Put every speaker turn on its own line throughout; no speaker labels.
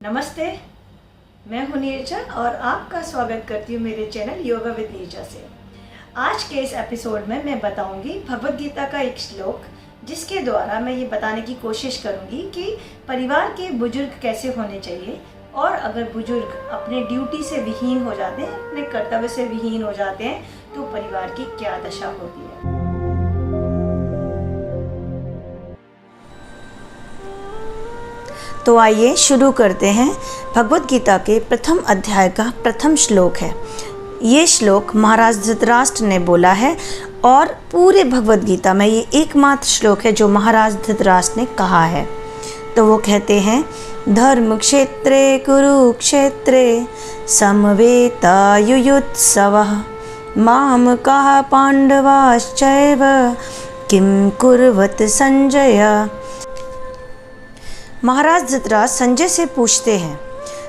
नमस्ते, मैं हूं नीरजा और आपका स्वागत करती हूं मेरे चैनल योगा विद नीरजा से। आज के इस एपिसोड में मैं बताऊंगी भगवद गीता का एक श्लोक, जिसके द्वारा मैं ये बताने की कोशिश करूंगी कि परिवार के बुजुर्ग कैसे होने चाहिए और अगर बुजुर्ग अपने ड्यूटी से विहीन हो जाते हैं, अपने कर्तव्य से विहीन हो जाते हैं, तो परिवार की क्या दशा होती है। तो आइए शुरू करते हैं। भगवद गीता के प्रथम अध्याय का प्रथम श्लोक है। ये श्लोक महाराज धृतराष्ट्र ने बोला है और पूरे भगवद गीता में ये एकमात्र श्लोक है जो महाराज धृतराष्ट्र ने कहा है। तो वो कहते हैं, धर्म क्षेत्रे कुरुक्षेत्रे समवेतायुयुत्सवः मामकाः पांडवाश्चैव किं कुर्वत संजय। महाराज धृतराष्ट्र संजय से पूछते हैं।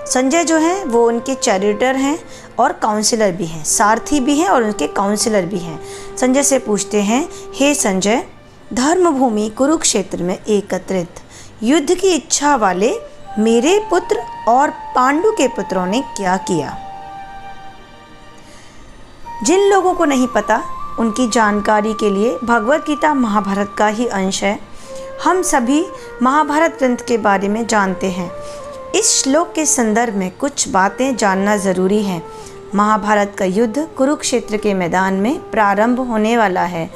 संजय जो हैं वो उनके चैरिटर हैं और काउंसिलर भी हैं, सारथी भी हैं और उनके काउंसिलर भी हैं। संजय से पूछते हैं, हे संजय, धर्मभूमि कुरुक्षेत्र में एकत्रित युद्ध की इच्छा वाले मेरे पुत्र और पांडु के पुत्रों ने क्या किया। जिन लोगों को नहीं पता, उनकी जानकारी के लिए भगवद गीता महाभारत का ही अंश है। हम सभी महाभारत ग्रंथ के बारे में जानते हैं। इस श्लोक के संदर्भ में कुछ बातें जानना ज़रूरी है। महाभारत का युद्ध कुरुक्षेत्र के मैदान में प्रारंभ होने वाला है।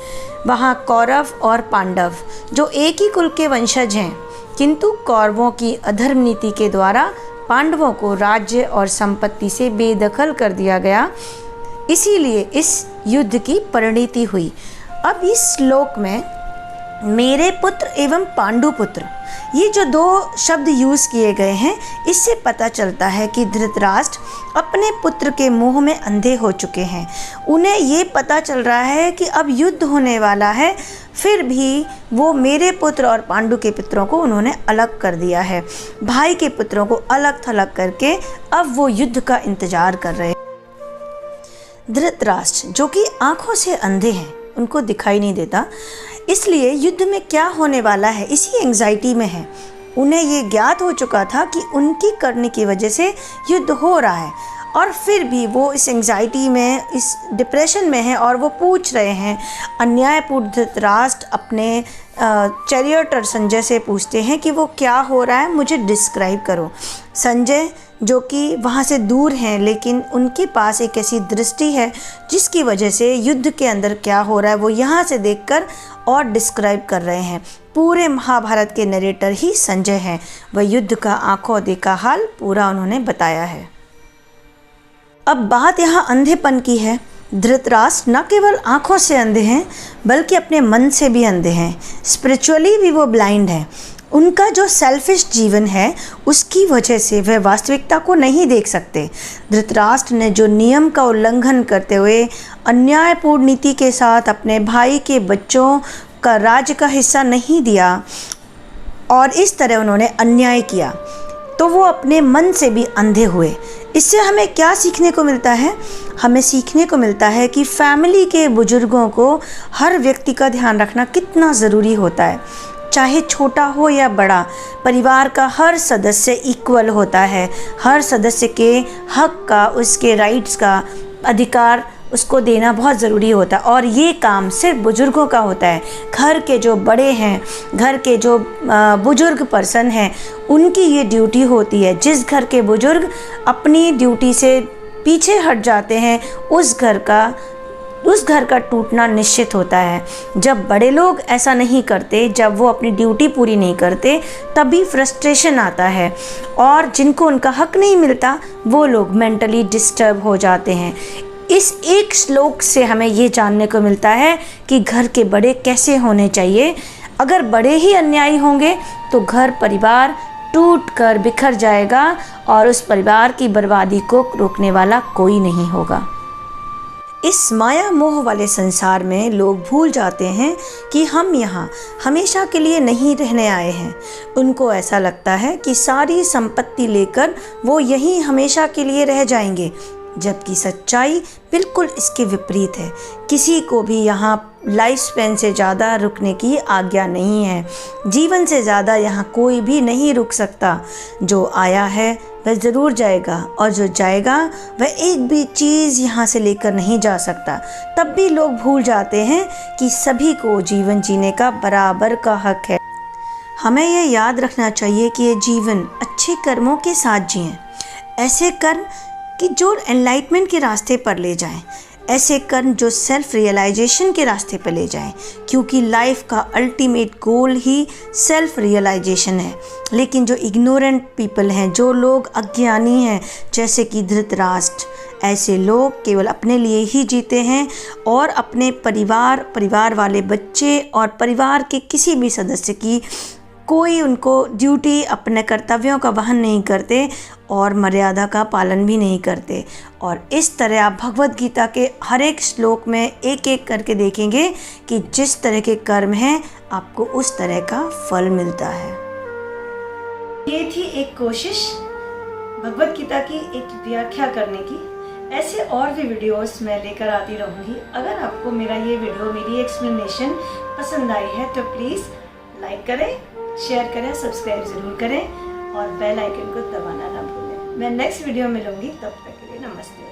वहाँ कौरव और पांडव जो एक ही कुल के वंशज हैं, किंतु कौरवों की अधर्म नीति के द्वारा पांडवों को राज्य और संपत्ति से बेदखल कर दिया गया। इसीलिए इस युद्ध की परिणति हुई। अब इस श्लोक में मेरे पुत्र एवं पांडु पुत्र, ये जो दो शब्द यूज़ किए गए हैं, इससे पता चलता है कि धृतराष्ट्र अपने पुत्र के मोह में अंधे हो चुके हैं। उन्हें ये पता चल रहा है कि अब युद्ध होने वाला है, फिर भी वो मेरे पुत्र और पांडु के पुत्रों को उन्होंने अलग कर दिया है। भाई के पुत्रों को अलग थलग करके अब वो युद्ध का इंतजार कर रहे हैं। धृतराष्ट्र जो कि आंखों से अंधे हैं, उनको दिखाई नहीं देता, इसलिए युद्ध में क्या होने वाला है इसी एंग्जाइटी में है। उन्हें ये ज्ञात हो चुका था कि उनकी करने की वजह से युद्ध हो रहा है, और फिर भी वो इस एंग्जाइटी में, इस डिप्रेशन में है और वो पूछ रहे हैं। अन्यायपूर्ण धृतराष्ट्र अपने चैरियटर संजय से पूछते हैं कि वो क्या हो रहा है, मुझे डिस्क्राइब करो। संजय जो कि वहाँ से दूर हैं, लेकिन उनके पास एक ऐसी दृष्टि है जिसकी वजह से युद्ध के अंदर क्या हो रहा है वो यहाँ से देखकर और डिस्क्राइब कर रहे हैं। पूरे महाभारत के नरेटर ही संजय हैं। वह युद्ध का आंखों देखा हाल पूरा उन्होंने बताया है। अब बात यहाँ अंधेपन की है। धृतराष्ट्र न केवल आंखों से अंधे हैं, बल्कि अपने मन से भी अंधे हैं। स्पिरिचुअली भी वो ब्लाइंड हैं। उनका जो सेल्फिश जीवन है, उसकी वजह से वह वास्तविकता को नहीं देख सकते। धृतराष्ट्र ने जो नियम का उल्लंघन करते हुए अन्यायपूर्ण नीति के साथ अपने भाई के बच्चों का राज्य का हिस्सा नहीं दिया और इस तरह उन्होंने अन्याय किया, तो वो अपने मन से भी अंधे हुए। इससे हमें क्या सीखने को मिलता है? हमें सीखने को मिलता है कि फैमिली के बुजुर्गों को, हर व्यक्ति का ध्यान रखना कितना ज़रूरी होता है। चाहे छोटा हो या बड़ा, परिवार का हर सदस्य इक्वल होता है। हर सदस्य के हक का, उसके राइट्स का अधिकार उसको देना बहुत ज़रूरी होता है, और ये काम सिर्फ बुजुर्गों का होता है। घर के जो बड़े हैं, घर के जो बुजुर्ग पर्सन हैं, उनकी ये ड्यूटी होती है। जिस घर के बुजुर्ग अपनी ड्यूटी से पीछे हट जाते हैं, उस घर का टूटना निश्चित होता है। जब बड़े लोग ऐसा नहीं करते, जब वो अपनी ड्यूटी पूरी नहीं करते, तभी फ्रस्ट्रेशन आता है, और जिनको उनका हक नहीं मिलता वो लोग मेंटली डिस्टर्ब हो जाते हैं। इस एक श्लोक से हमें ये जानने को मिलता है कि घर के बड़े कैसे होने चाहिए। अगर बड़े ही अन्यायी होंगे तो घर परिवार टूट कर बिखर जाएगा और उस परिवार की बर्बादी को रोकने वाला कोई नहीं होगा। इस माया मोह वाले संसार में लोग भूल जाते हैं कि हम यहाँ हमेशा के लिए नहीं रहने आए हैं। उनको ऐसा लगता है कि सारी संपत्ति लेकर वो यहीं हमेशा के लिए रह जाएंगे, जबकि सच्चाई बिल्कुल इसके विपरीत है। किसी को भी यहाँ लाइफ स्पैन से ज़्यादा रुकने की आज्ञा नहीं है। जीवन से ज़्यादा यहाँ कोई भी नहीं रुक सकता। जो आया है वह ज़रूर जाएगा, और जो जाएगा वह एक भी चीज़ यहाँ से लेकर नहीं जा सकता। तब भी लोग भूल जाते हैं कि सभी को जीवन जीने का बराबर का हक है। हमें यह याद रखना चाहिए कि ये जीवन अच्छे कर्मों के साथ जिएं, ऐसे कर्म कि जो एनलाइटमेंट के रास्ते पर ले जाएं, ऐसे कर्म जो सेल्फ रियलाइजेशन के रास्ते पर ले जाएं, क्योंकि लाइफ का अल्टीमेट गोल ही सेल्फ रियलाइजेशन है। लेकिन जो इग्नोरेंट पीपल हैं, जो लोग अज्ञानी हैं, जैसे कि धृतराष्ट्र, ऐसे लोग केवल अपने लिए ही जीते हैं और अपने परिवार वाले बच्चे और परिवार के किसी भी सदस्य की कोई उनको ड्यूटी, अपने कर्तव्यों का वहन नहीं करते और मर्यादा का पालन भी नहीं करते। और इस तरह आप भगवद गीता के हर एक श्लोक में एक एक करके देखेंगे कि जिस तरह के कर्म हैं आपको उस तरह का फल मिलता है। ये थी एक कोशिश भगवद गीता की एक व्याख्या करने की। ऐसे और भी वीडियोस मैं लेकर आती रहूँगी। अगर आपको मेरा ये वीडियो, मेरी एक्सप्लेनेशन पसंद आई है तो प्लीज़ लाइक करें, शेयर करें, सब्सक्राइब ज़रूर करें और बेल आइकन को दबाना ना भूलें। मैं नेक्स्ट वीडियो में मिलूँगी, तब तक के लिए नमस्ते।